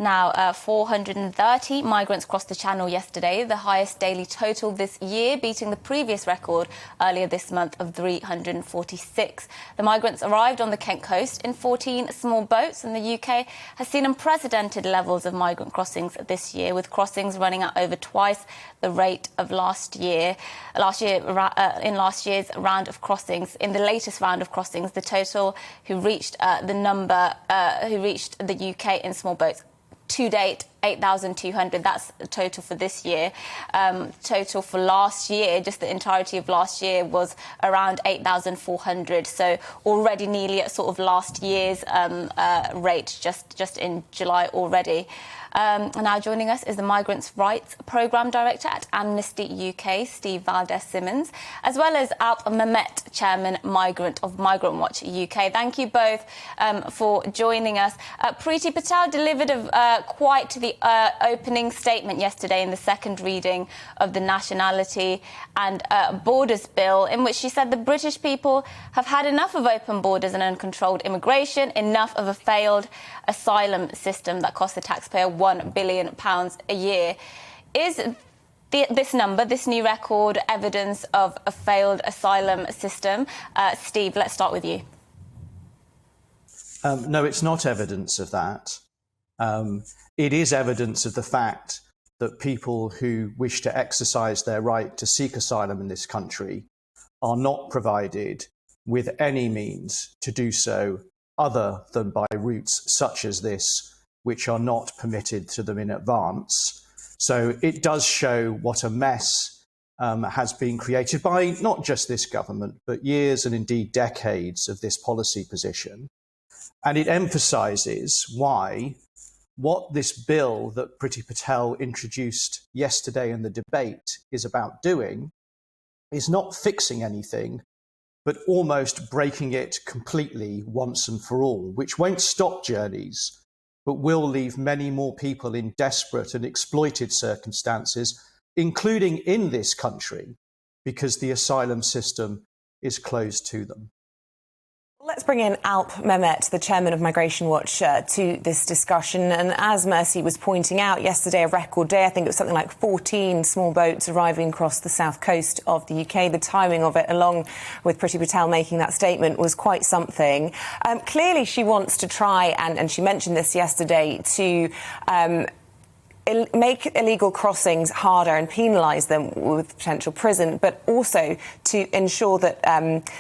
Now, 430 migrants crossed the Channel yesterday, the highest daily total this year, beating the previous record earlier this month of 346. The migrants arrived on the Kent coast in 14 small boats, and the UK has seen unprecedented levels of migrant crossings this year, with crossings running at over twice the rate of last year. In last year's round of crossings, in the latest round of crossings, the total who reached the UK in small boats to date, 8,200. That's the total for this year. Total for last year, just the entirety of last year, was around 8,400. So already nearly at sort of last year's rate, just in July already. Now joining us is the Migrants' Rights Programme Director at Amnesty UK, Steve Valdez-Symonds, as well as Alp Mehmet, Chairman of Migrant Watch UK. Thank you both for joining us. Priti Patel delivered quite the opening statement yesterday in the second reading of the Nationality and Borders Bill, in which she said the British people have had enough of open borders and uncontrolled immigration, enough of a failed asylum system that costs the taxpayer £1 billion a year. Is this new record, evidence of a failed asylum system? Steve, let's start with you. No, it's not evidence of that. It is evidence of the fact that people who wish to exercise their right to seek asylum in this country are not provided with any means to do so other than by routes such as this, which are not permitted to them in advance. So it does show what a mess has been created by not just this government, but years and indeed decades of this policy position. And it emphasises why what this bill that Priti Patel introduced yesterday in the debate is about doing is not fixing anything, but almost breaking it completely once and for all, which won't stop journeys, but will leave many more people in desperate and exploited circumstances, including in this country, because the asylum system is closed to them. Let's bring in Alp Mehmet, the chairman of Migration Watch, to this discussion. And as Mercy was pointing out yesterday, a record day, I think it was something like 14 small boats arriving across the south coast of the UK. The timing of it, along with Priti Patel making that statement, was quite something. Clearly, she wants to try, and she mentioned this yesterday, to make illegal crossings harder and penalise them with potential prison, but also to ensure that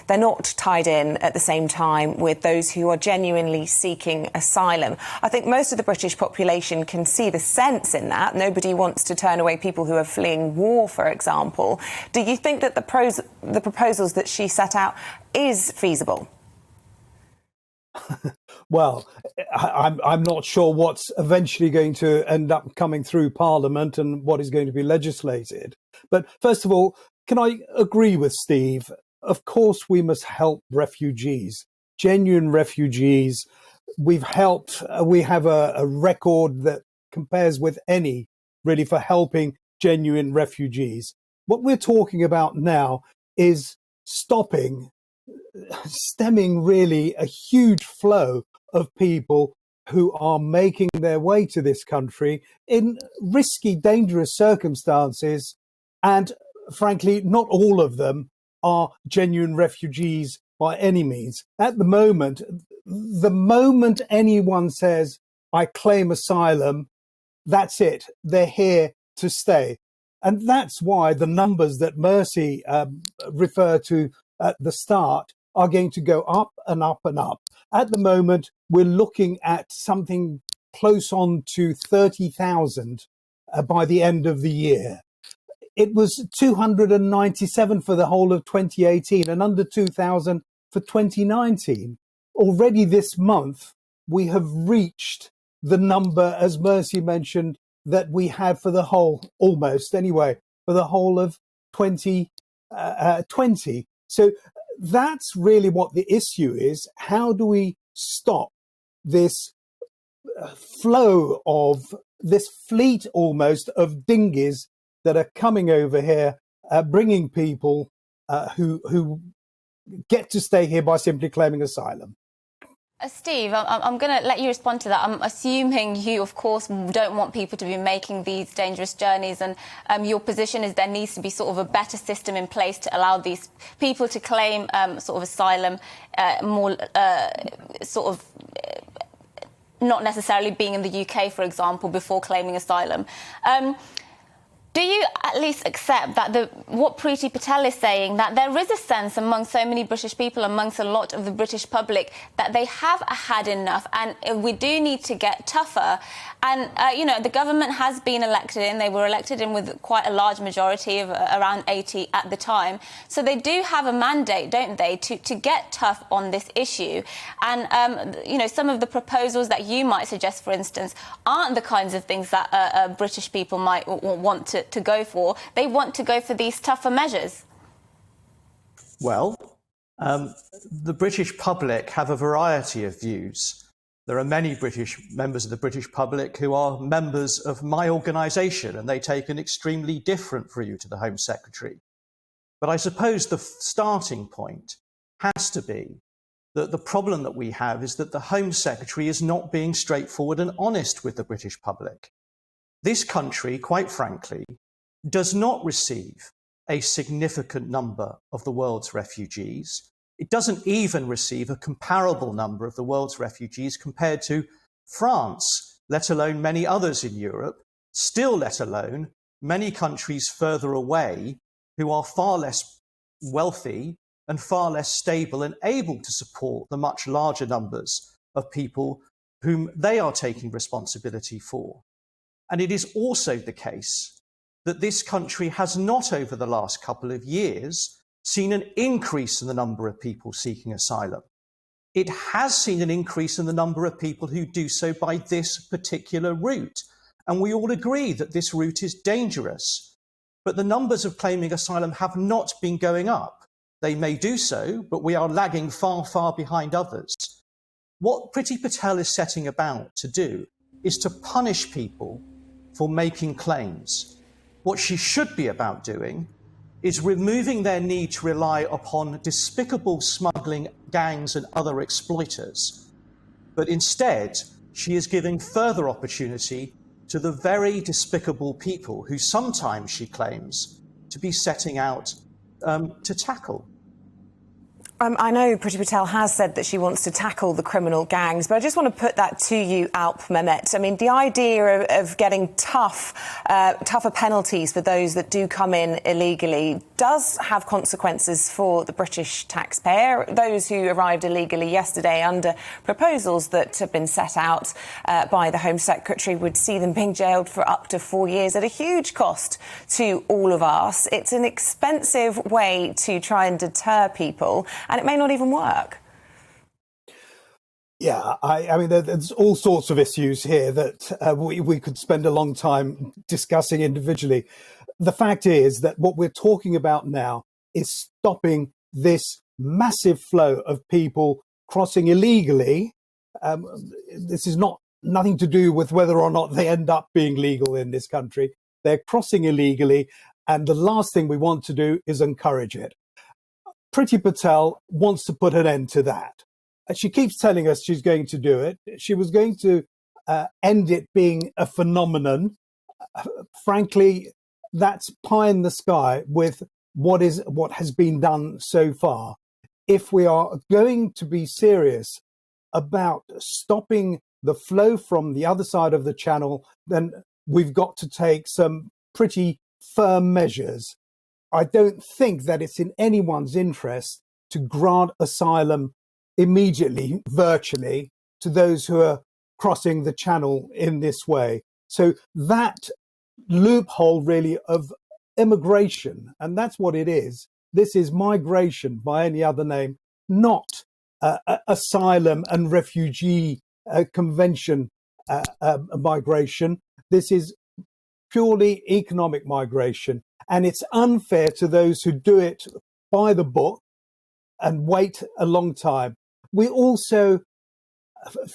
they're not tied in at the same time with those who are genuinely seeking asylum. I think most of the British population can see the sense in that. Nobody wants to turn away people who are fleeing war, for example. Do you think that the proposals that she set out is feasible? Well, I'm not sure what's eventually going to end up coming through Parliament and what is going to be legislated. But first of all, can I agree with Steve? Of course, we must help refugees, genuine refugees. We've helped. We have a record that compares with any, really, for helping genuine refugees. What we're talking about now is stemming really a huge flow of people who are making their way to this country in risky, dangerous circumstances. And frankly, not all of them are genuine refugees by any means. At the moment anyone says, I claim asylum, that's it. They're here to stay. And that's why the numbers that Mercy referred to at the start are going to go up and up and up. At the moment, we're looking at something close on to 30,000 by the end of the year. It was 297 for the whole of 2018 and under 2,000 for 2019. Already this month, we have reached the number, as Mercy mentioned, that we had for the whole, almost anyway, for the whole of 2020. So that's really what the issue is. How do we stop this flow of this fleet almost of dinghies that are coming over here, bringing people who get to stay here by simply claiming asylum? Steve, I'm going to let you respond to that. I'm assuming you, of course, don't want people to be making these dangerous journeys, and your position is there needs to be sort of a better system in place to allow these people to claim sort of asylum more sort of not necessarily being in the UK, for example, before claiming asylum. Do you at least accept that what Priti Patel is saying, that there is a sense among so many British people, amongst a lot of the British public, that they have had enough and we do need to get tougher? And, the government has been elected in. They were elected in with quite a large majority of around 80 at the time. So they do have a mandate, don't they, to get tough on this issue. And, some of the proposals that you might suggest, for instance, aren't the kinds of things that British people might want to go for. They want to go for these tougher measures. Well, the British public have a variety of views. There are many British members of the British public who are members of my organisation, and they take an extremely different view to the Home Secretary. But I suppose the starting point has to be that the problem that we have is that the Home Secretary is not being straightforward and honest with the British public. This country, quite frankly, does not receive a significant number of the world's refugees. It doesn't even receive a comparable number of the world's refugees compared to France, let alone many others in Europe, still let alone many countries further away who are far less wealthy and far less stable and able to support the much larger numbers of people whom they are taking responsibility for. And it is also the case that this country has not, over the last couple of years, seen an increase in the number of people seeking asylum. It has seen an increase in the number of people who do so by this particular route. And we all agree that this route is dangerous. But the numbers of claiming asylum have not been going up. They may do so, but we are lagging far, far behind others. What Priti Patel is setting about to do is to punish people for making claims. What she should be about doing is removing their need to rely upon despicable smuggling gangs and other exploiters. But instead, she is giving further opportunity to the very despicable people who sometimes, she claims, to be setting out to tackle. I know Priti Patel has said that she wants to tackle the criminal gangs, but I just want to put that to you, Alp Mehmet. I mean, the idea of getting tougher penalties for those that do come in illegally does have consequences for the British taxpayer. Those who arrived illegally yesterday under proposals that have been set out by the Home Secretary would see them being jailed for up to 4 years at a huge cost to all of us. It's an expensive way to try and deter people, and it may not even work. Yeah, I mean, there's all sorts of issues here that we could spend a long time discussing individually. The fact is that what we're talking about now is stopping this massive flow of people crossing illegally. This is nothing to do with whether or not they end up being legal in this country. They're crossing illegally, and the last thing we want to do is encourage it. Priti Patel wants to put an end to that. She keeps telling us she's going to do it. She was going to end it being a phenomenon. Frankly, that's pie in the sky with what has been done so far. If we are going to be serious about stopping the flow from the other side of the channel, then we've got to take some pretty firm measures. I don't think that it's in anyone's interest to grant asylum immediately, virtually, to those who are crossing the channel in this way. So that loophole really of immigration, and that's what it is. This is migration by any other name, not asylum and refugee convention migration. This is purely economic migration. And it's unfair to those who do it by the book and wait a long time. We also,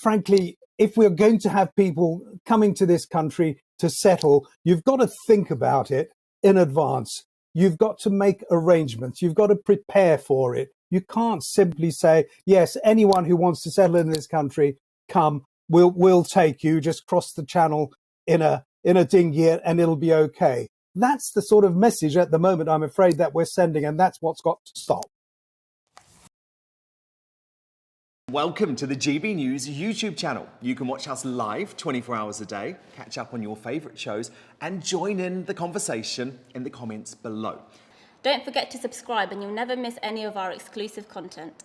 frankly, if we're going to have people coming to this country to settle, you've got to think about it in advance. You've got to make arrangements. You've got to prepare for it. You can't simply say, yes, anyone who wants to settle in this country, come, we'll take you, just cross the channel in a dinghy and it'll be okay. That's the sort of message at the moment, I'm afraid, that we're sending, and that's what's got to stop. Welcome to the GB News YouTube channel. You can watch us live 24 hours a day, catch up on your favourite shows, and join in the conversation in the comments below. Don't forget to subscribe and you'll never miss any of our exclusive content.